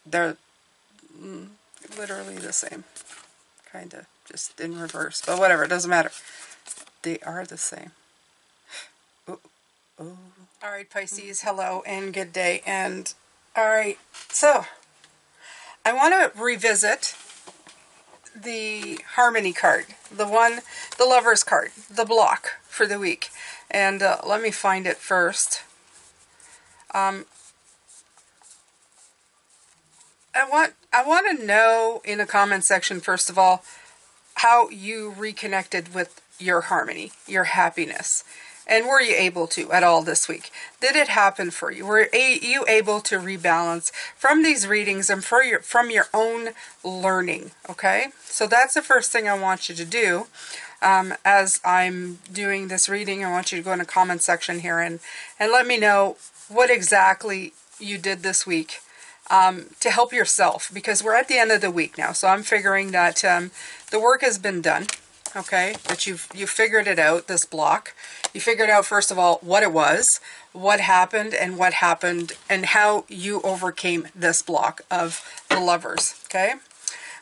they're literally the same. Kind of, just in reverse. But whatever, it doesn't matter. They are the same. Ooh. Ooh. All right, Pisces, hello and good day. And all right, so I want to revisit the Harmony card, the Lover's card, the block for the week. And let me find it first. I want to know in the comment section, first of all, how you reconnected with your harmony, your happiness. And were you able to at all this week? Did it happen for you? Were you able to rebalance from these readings and from your own learning? Okay, so that's the first thing I want you to do. As I'm doing this reading, I want you to go in the comment section here and let me know what exactly you did this week to help yourself, because we're at the end of the week now. So I'm figuring that the work has been done. Okay, that you figured it out, this block. You figured out, first of all, what it was, what happened, and how you overcame this block of the Lovers. Okay,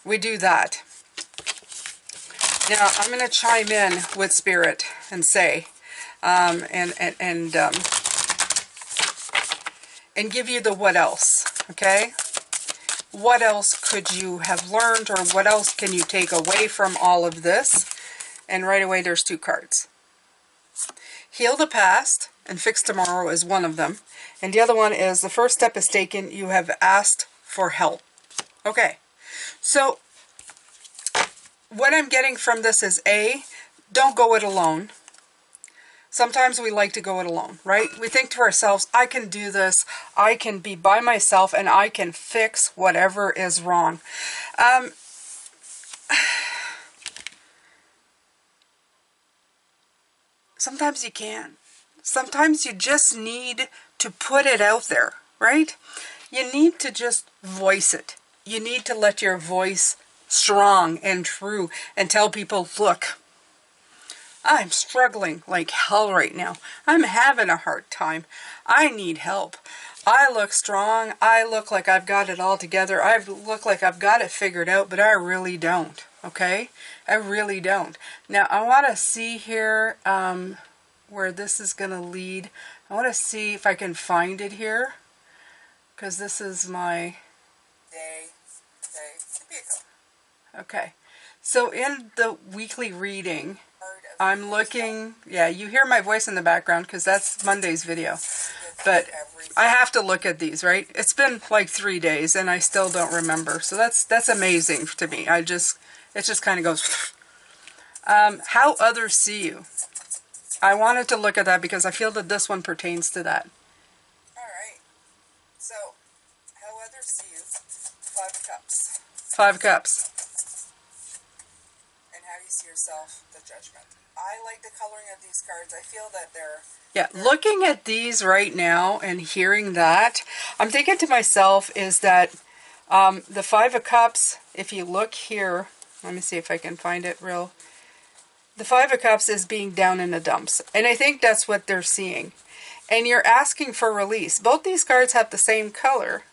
we do that. Now, I'm going to chime in with Spirit and say, and give you the what else, okay? What else could you have learned, or what else can you take away from all of this? And right away, there's two cards. Heal the past and fix tomorrow is one of them. And the other one is the first step is taken. You have asked for help. Okay. So what I'm getting from this is A, don't go it alone. Sometimes we like to go it alone, right? We think to ourselves, I can do this. I can be by myself and I can fix whatever is wrong. Sometimes you can. Sometimes you just need to put it out there, right? You need to just voice it. You need to let your voice strong and true and tell people, look, I'm struggling like hell right now. I'm having a hard time. I need help. I look strong. I look like I've got it all together. I look like I've got it figured out, but I really don't. Okay? I really don't. Now, I want to see here where this is going to lead. I want to see if I can find it here, because this is my day. Okay. So in the weekly reading, I'm looking, yeah, you hear my voice in the background because that's Monday's video. But I have to look at these, right? It's been like 3 days and I still don't remember. So that's amazing to me. It just kind of goes. How others see you. I wanted to look at that because I feel that this one pertains to that. All right. So, how others see you. 5 of Cups. 5 of Cups. And how do you see yourself? The Judgment. I like the coloring of these cards. I feel that they're... Yeah, looking at these right now and hearing that, I'm thinking to myself is that the 5 of Cups, if you look here, let me see if I can find it real. The 5 of Cups is being down in the dumps. And I think that's what they're seeing. And you're asking for release. Both these cards have the same color.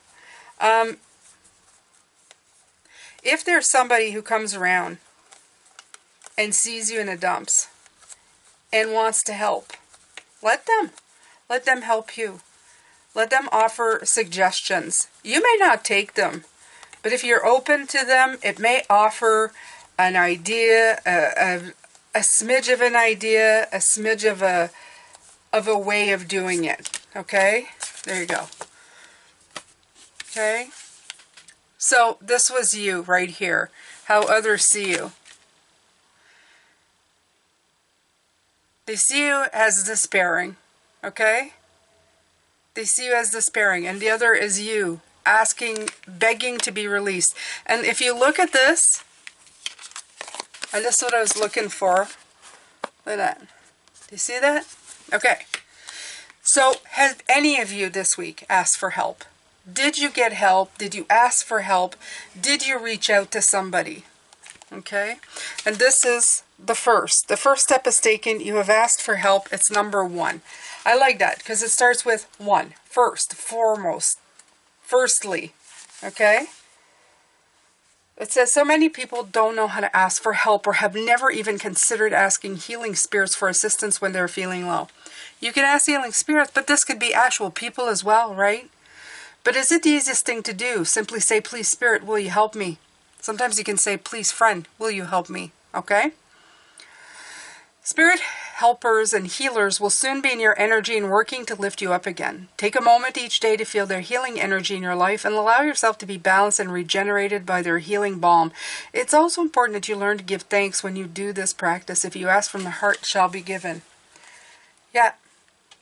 If there's somebody who comes around and sees you in the dumps and wants to help, let them help you. Let them offer suggestions. You may not take them, but if you're open to them, it may offer an idea, a smidge of an idea, a smidge of a way of doing it. Okay? There you go. Okay? So this was you right here. How others see you. They see you as despairing. Okay? They see you as despairing. And the other is you asking, begging to be released. And if you look at this, and this is what I was looking for. Look at that. Do you see that? Okay. So has any of you this week asked for help? Did you get help? Did you ask for help? Did you reach out to somebody? Okay. And this is the first. The first step is taken. You have asked for help. It's number 1. I like that because it starts with 1. First, foremost. Firstly, Okay? It says so many people don't know how to ask for help or have never even considered asking healing spirits for assistance when they're feeling low. You can ask healing spirits, but this could be actual people as well, right? But is it the easiest thing to do? Simply say, please, Spirit, will you help me? Sometimes you can say, please, friend, will you help me? Okay? Spirit helpers and healers will soon be in your energy and working to lift you up again. Take a moment each day to feel their healing energy in your life and allow yourself to be balanced and regenerated by their healing balm. It's also important that you learn to give thanks when you do this practice. If you ask from the heart, it shall be given. Yeah.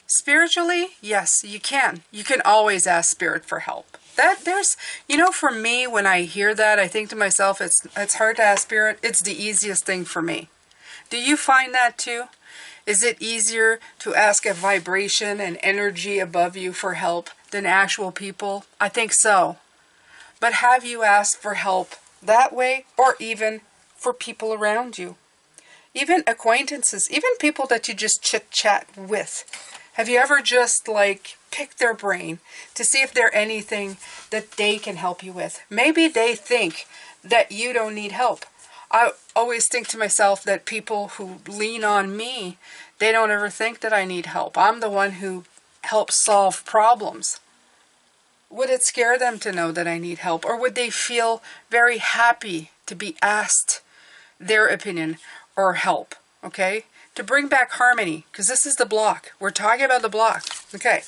Spiritually, yes, you can. You can always ask Spirit for help. For me, when I hear that, I think to myself, it's hard to ask Spirit. It's the easiest thing for me. Do you find that too? Is it easier to ask a vibration and energy above you for help than actual people? I think so. But have you asked for help that way, or even for people around you? Even acquaintances, even people that you just chit-chat with. Have you ever just picked their brain to see if there's anything that they can help you with? Maybe they think that you don't need help. I always think to myself that people who lean on me, they don't ever think that I need help. I'm the one who helps solve problems. Would it scare them to know that I need help? Or would they feel very happy to be asked their opinion or help? Okay? To bring back harmony, because this is the block. We're talking about the block. Okay.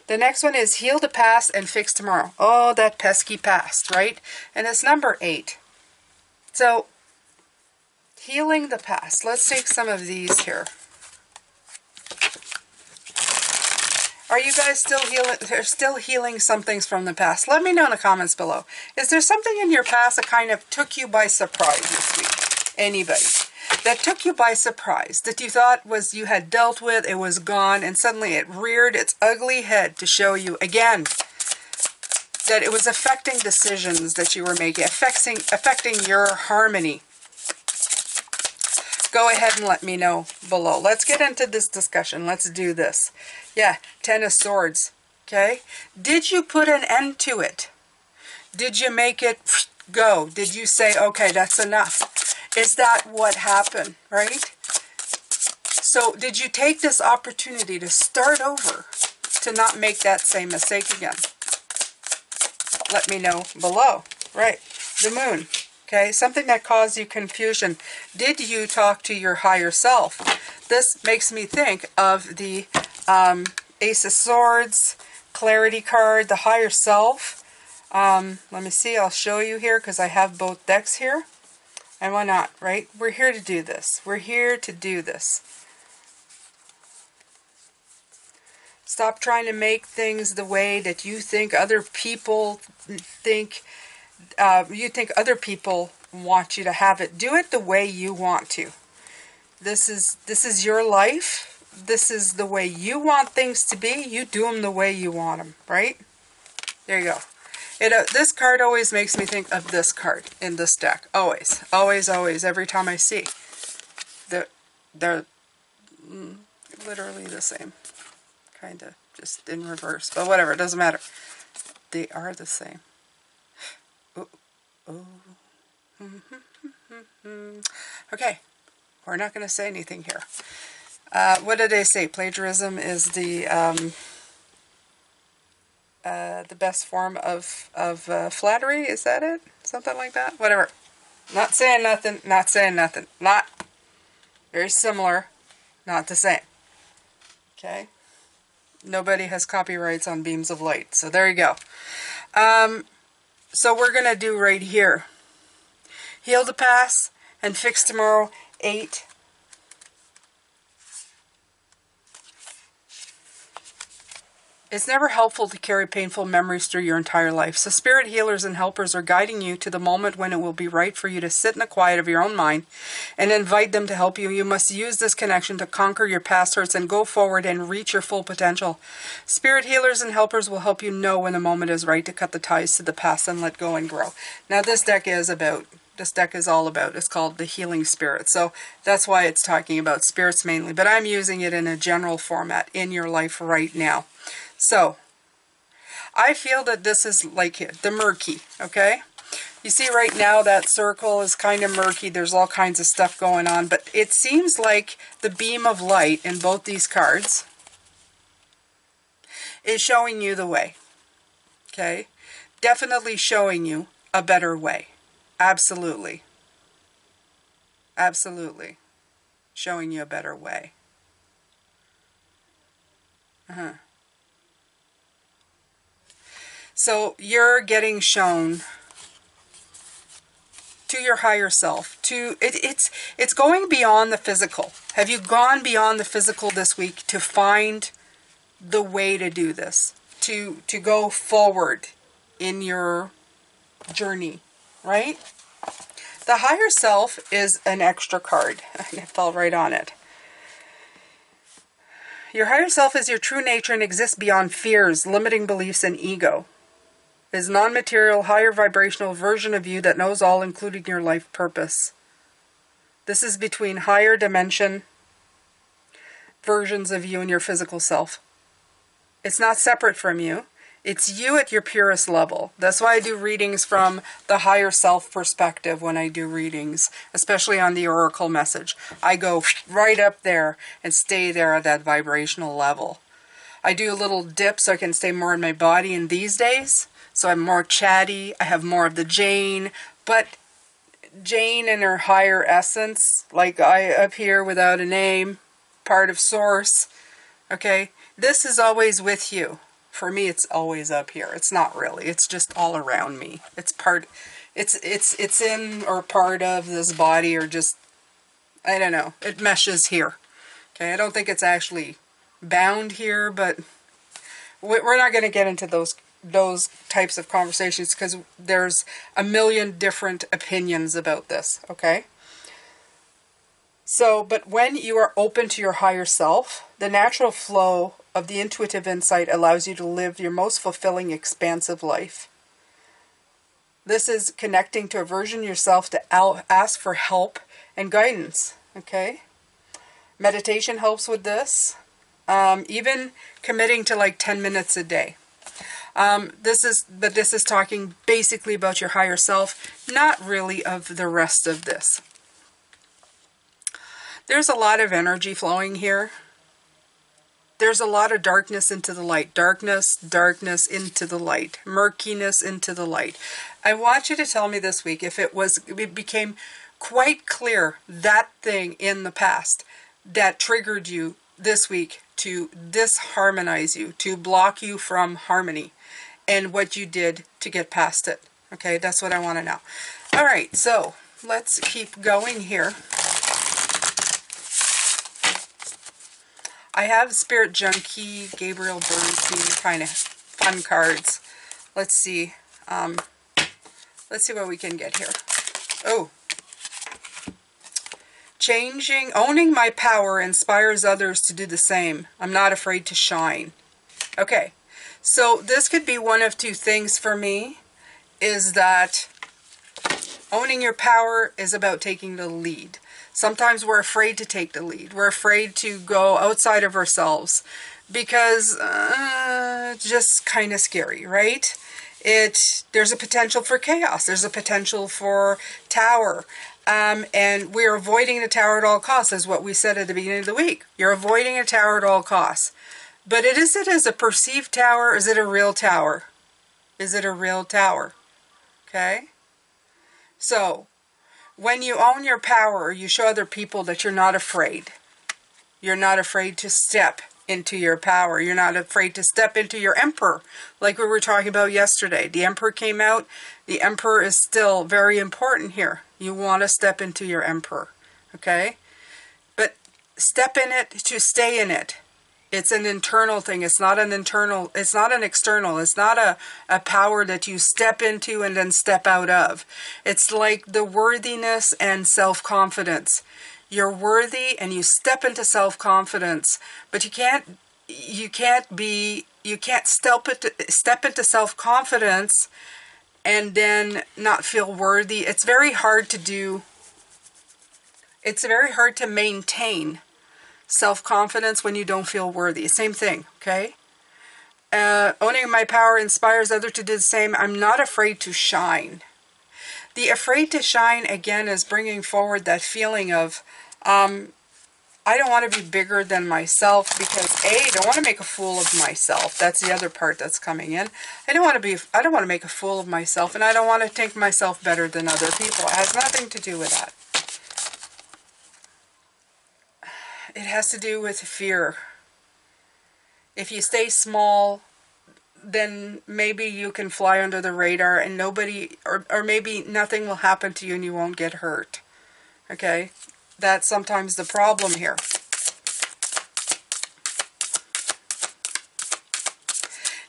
The next one is heal the past and fix tomorrow. Oh, that pesky past, right? And it's number 8. So, healing the past. Let's take some of these here. Are you guys still healing? They're still healing some things from the past. Let me know in the comments below. Is there something in your past that kind of took you by surprise this week? Anybody? That took you by surprise, that you thought you had dealt with, it was gone, and suddenly it reared its ugly head to show you again that it was affecting decisions that you were making, affecting your harmony. Go ahead and let me know below. Let's get into this discussion. Let's do this. Yeah, 10 of Swords. Okay? Did you put an end to it? Did you make it go? Did you say, okay, that's enough? Is that what happened, right? So did you take this opportunity to start over, to not make that same mistake again? Let me know below. Right. The Moon. Okay. Something that caused you confusion. Did you talk to your higher self? This makes me think of the Ace of Swords, Clarity card, the higher self. Let me see. I'll show you here because I have both decks here. And why not, right? We're here to do this. We're here to do this. Stop trying to make things the way that you think other people think. You think other people want you to have it. Do it the way you want to. This is your life. This is the way you want things to be. You do them the way you want them, right? There you go. This card always makes me think of this card in this deck. Always. Always, always. Every time I see. They're literally the same. Kind of. Just in reverse. But whatever. It doesn't matter. They are the same. Oh. Okay. We're not going to say anything here. What did they say? Plagiarism is the best form of flattery. Is that it? Something like that? Whatever. Not saying nothing. Not saying nothing. Not very similar. Not the same. Okay? Nobody has copyrights on beams of light. So there you go. So we're going to do right here. Heal the past and fix tomorrow. 8. It's never helpful to carry painful memories through your entire life. So spirit healers and helpers are guiding you to the moment when it will be right for you to sit in the quiet of your own mind and invite them to help you. You must use this connection to conquer your past hurts and go forward and reach your full potential. Spirit healers and helpers will help you know when the moment is right to cut the ties to the past and let go and grow. Now this deck is all about, it's called the Healing Spirit. So that's why it's talking about spirits mainly. But I'm using it in a general format in your life right now. So, I feel that this is like the murky, okay? You see right now that circle is kind of murky. There's all kinds of stuff going on, but it seems like the beam of light in both these cards is showing you the way, okay? Definitely showing you a better way. Absolutely. Absolutely. Showing you a better way. So you're getting shown to your higher self. It's going beyond the physical. Have you gone beyond the physical this week to find the way to do this? To go forward in your journey, right? The higher self is an extra card. I fell right on it. Your higher self is your true nature and exists beyond fears, limiting beliefs, and ego. It is non-material, higher vibrational version of you that knows all, including your life purpose. This is between higher dimension versions of you and your physical self. It's not separate from you. It's you at your purest level. That's why I do readings from the higher self perspective when I do readings, especially on the oracle message. I go right up there and stay there at that vibrational level. I do a little dip so I can stay more in my body in these days. So I'm more chatty. I have more of the Jane. But Jane in her higher essence, like I up here without a name, part of source. Okay? This is always with you. For me, it's always up here. It's not really. It's just all around me. It's part, it's in or part of this body, or just, I don't know. It meshes here. Okay, I don't think it's actually bound here, but we're not going to get into those types of conversations because there's a million different opinions about this. Okay. So, but when you are open to your higher self, the natural flow of the intuitive insight allows you to live your most fulfilling, expansive life. This is connecting to a version of yourself to ask for help and guidance, okay? Meditation helps with this. Even committing to like 10 minutes a day. This is talking basically about your higher self, not really of the rest of this. There's a lot of energy flowing here. There's a lot of darkness into the light. Darkness into the light. Murkiness into the light. I want you to tell me this week if it became quite clear that thing in the past that triggered you this week to disharmonize you, to block you from harmony, and what you did to get past it. Okay, that's what I want to know. All right, so let's keep going here. I have Spirit Junkie, Gabriel Bernstein, kind of fun cards. Let's see. Let's see what we can get here. Oh. Owning my power inspires others to do the same. I'm not afraid to shine. Okay. So this could be one of two things for me, is that owning your power is about taking the lead. Sometimes we're afraid to take the lead. We're afraid to go outside of ourselves because it's just kind of scary, right? There's a potential for chaos. There's a potential for tower. And we're avoiding the tower at all costs, is what we said at the beginning of the week. You're avoiding a tower at all costs. But is it as a perceived tower, or is it a real tower? Is it a real tower? Okay? So, when you own your power, you show other people that you're not afraid. You're not afraid to step into your power. You're not afraid to step into your emperor, like we were talking about yesterday. The emperor came out. The emperor is still very important here. You want to step into your emperor, okay? But step in it to stay in it. It's an internal thing. It's not an external. It's not a power that you step into and then step out of. It's like the worthiness and self-confidence. You're worthy and you step into self-confidence, but you can't step into self-confidence and then not feel worthy. It's very hard to do. It's very hard to maintain self-confidence when you don't feel worthy. Same thing, okay? Owning my power inspires others to do the same. I'm not afraid to shine. The afraid to shine, again, is bringing forward that feeling of, I don't want to be bigger than myself because I don't want to make a fool of myself. That's the other part that's coming in. I don't want to make a fool of myself, and I don't want to think myself better than other people. It has nothing to do with that. It has to do with fear. If you stay small, then maybe you can fly under the radar and nobody, or maybe nothing will happen to you and you won't get hurt. Okay? That's sometimes the problem here.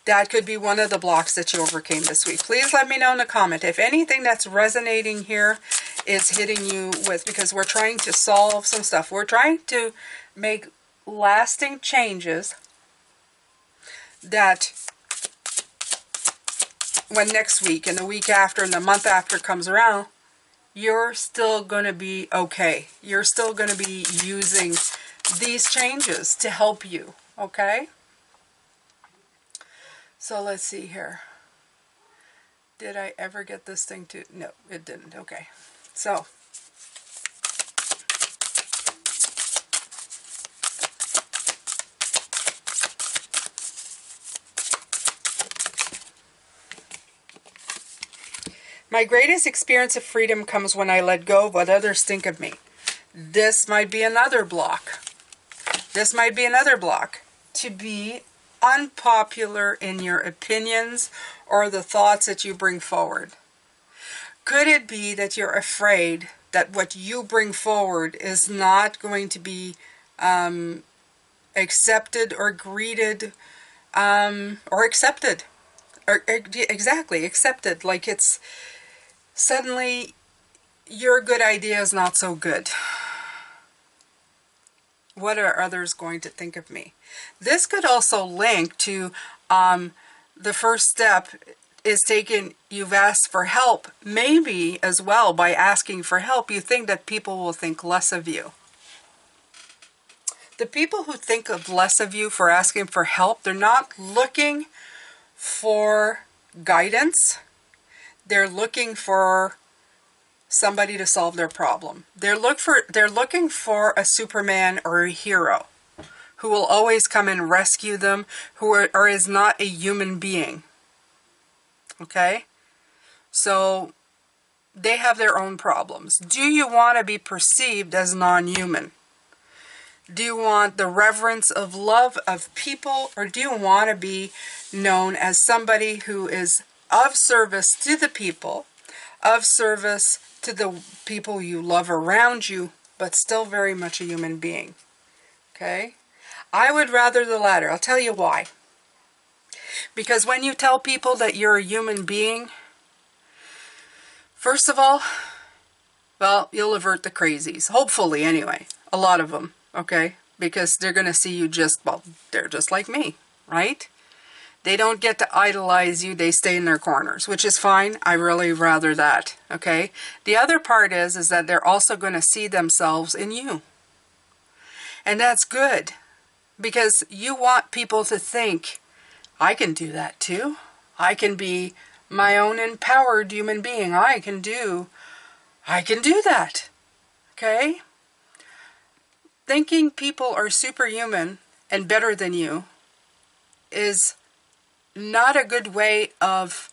That could be one of the blocks that you overcame this week. Please let me know in the comment if anything that's resonating here is hitting you with, because we're trying to solve some stuff. We're trying to make lasting changes that when next week and the week after and the month after comes around, you're still going to be okay. You're still going to be using these changes to help you, okay? So let's see here. Did I ever get this thing to... No, it didn't. Okay. So... my greatest experience of freedom comes when I let go of what others think of me. This might be another block. This might be another block. To be unpopular in your opinions or the thoughts that you bring forward. Could it be that you're afraid that what you bring forward is not going to be accepted or greeted or accepted? Or, exactly, accepted. Like it's... suddenly, your good idea is not so good. What are others going to think of me? This could also link to the first step is taken, you've asked for help. Maybe as well, by asking for help, you think that people will think less of you. The people who think of less of you for asking for help, they're not looking for guidance. They're looking for somebody to solve their problem. They're looking for a Superman or a hero who will always come and rescue them, or is not a human being. Okay? So they have their own problems. Do you want to be perceived as non-human? Do you want the reverence of love of people, or do you want to be known as somebody who is of service to the people, of service to the people you love around you, but still very much a human being? Okay? I would rather the latter. I'll tell you why. Because when you tell people that you're a human being, first of all, well, you'll avert the crazies. Hopefully, anyway. A lot of them, okay? Because they're going to see you just, well, they're just like me, right? They don't get to idolize you. They stay in their corners, which is fine. I really rather that, okay? The other part is that they're also going to see themselves in you. And that's good. Because you want people to think, I can do that too. I can be my own empowered human being. I can do that. Okay? Thinking people are superhuman and better than you is not a good way of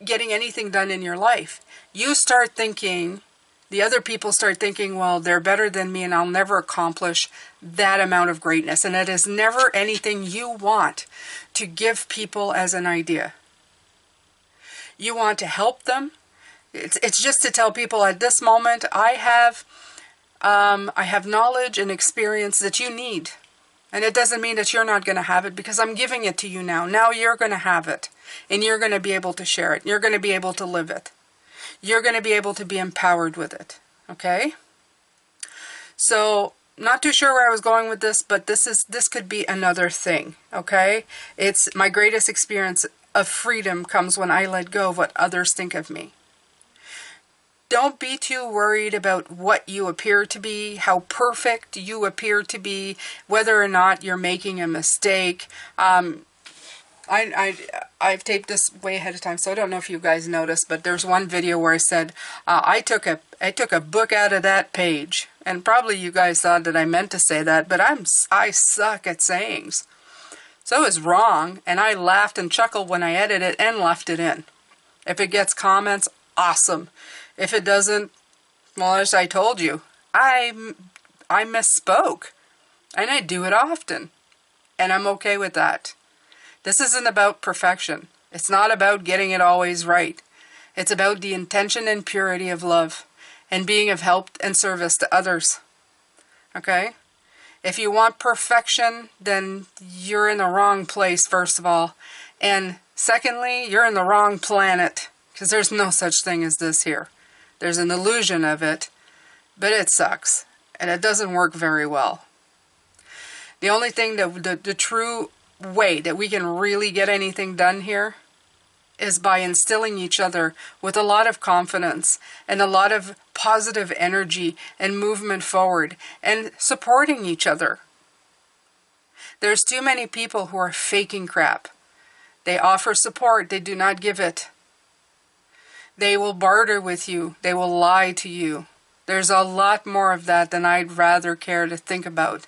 getting anything done in your life. You start thinking, the other people start thinking, well, they're better than me and I'll never accomplish that amount of greatness. And it is never anything you want to give people as an idea. You want to help them. It's just to tell people at this moment, I have knowledge and experience that you need. And it doesn't mean that you're not going to have it, because I'm giving it to you now. Now you're going to have it. And you're going to be able to share it. You're going to be able to live it. You're going to be able to be empowered with it. Okay? So, not too sure where I was going with this, but this could be another thing. Okay? It's my greatest experience of freedom comes when I let go of what others think of me. Don't be too worried about what you appear to be, how perfect you appear to be, whether or not you're making a mistake. I've taped this way ahead of time, so I don't know if you guys noticed, but there's one video where I said I took a book out of that page, and probably you guys thought that I meant to say that, but I suck at sayings, so it was wrong, and I laughed and chuckled when I edited it and left it in. If it gets comments, awesome. If it doesn't, well, as I told you, I misspoke, and I do it often, and I'm okay with that. This isn't about perfection. It's not about getting it always right. It's about the intention and purity of love and being of help and service to others. Okay? If you want perfection, then you're in the wrong place, first of all. And secondly, you're in the wrong planet, because there's no such thing as this here. There's an illusion of it, but it sucks, and it doesn't work very well. The only thing that the true way that we can really get anything done here is by instilling each other with a lot of confidence and a lot of positive energy and movement forward and supporting each other. There's too many people who are faking crap. They offer support, they do not give it. They will barter with you, they will lie to you. There's a lot more of that than I'd rather care to think about.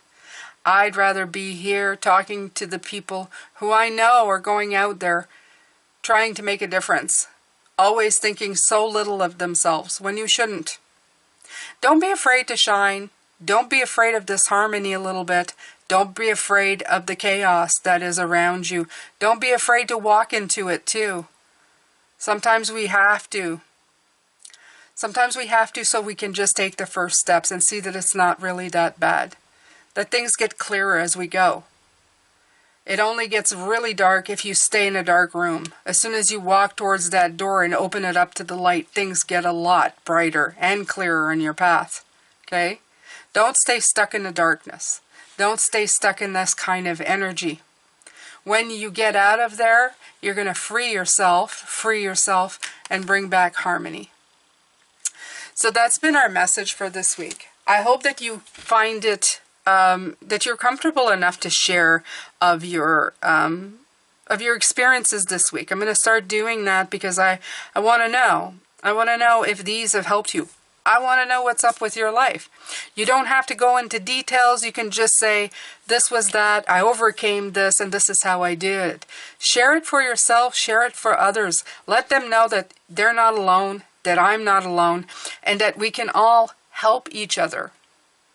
I'd rather be here talking to the people who I know are going out there trying to make a difference, always thinking so little of themselves when you shouldn't. Don't be afraid to shine. Don't be afraid of disharmony a little bit. Don't be afraid of the chaos that is around you. Don't be afraid to walk into it too. Sometimes we have to. Sometimes we have to so we can just take the first steps and see that it's not really that bad. That things get clearer as we go. It only gets really dark if you stay in a dark room. As soon as you walk towards that door and open it up to the light, things get a lot brighter and clearer in your path. Okay? Don't stay stuck in the darkness. Don't stay stuck in this kind of energy. When you get out of there, you're going to free yourself, and bring back harmony. So that's been our message for this week. I hope that you find it that you're comfortable enough to share of your experiences this week. I'm going to start doing that because I want to know. I want to know if these have helped you. I want to know what's up with your life. You don't have to go into details. You can just say, this was that, I overcame this, and this is how I did it. Share it for yourself. Share it for others. Let them know that they're not alone, that I'm not alone, and that we can all help each other.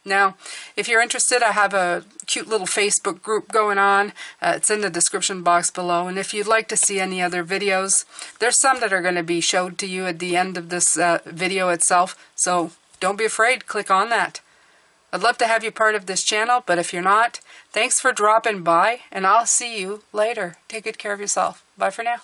Now, if you're interested, I have a cute little Facebook group going on. It's in the description box below. And if you'd like to see any other videos, there's some that are going to be showed to you at the end of this video itself. So don't be afraid. Click on that. I'd love to have you part of this channel, but if you're not, thanks for dropping by, and I'll see you later. Take good care of yourself. Bye for now.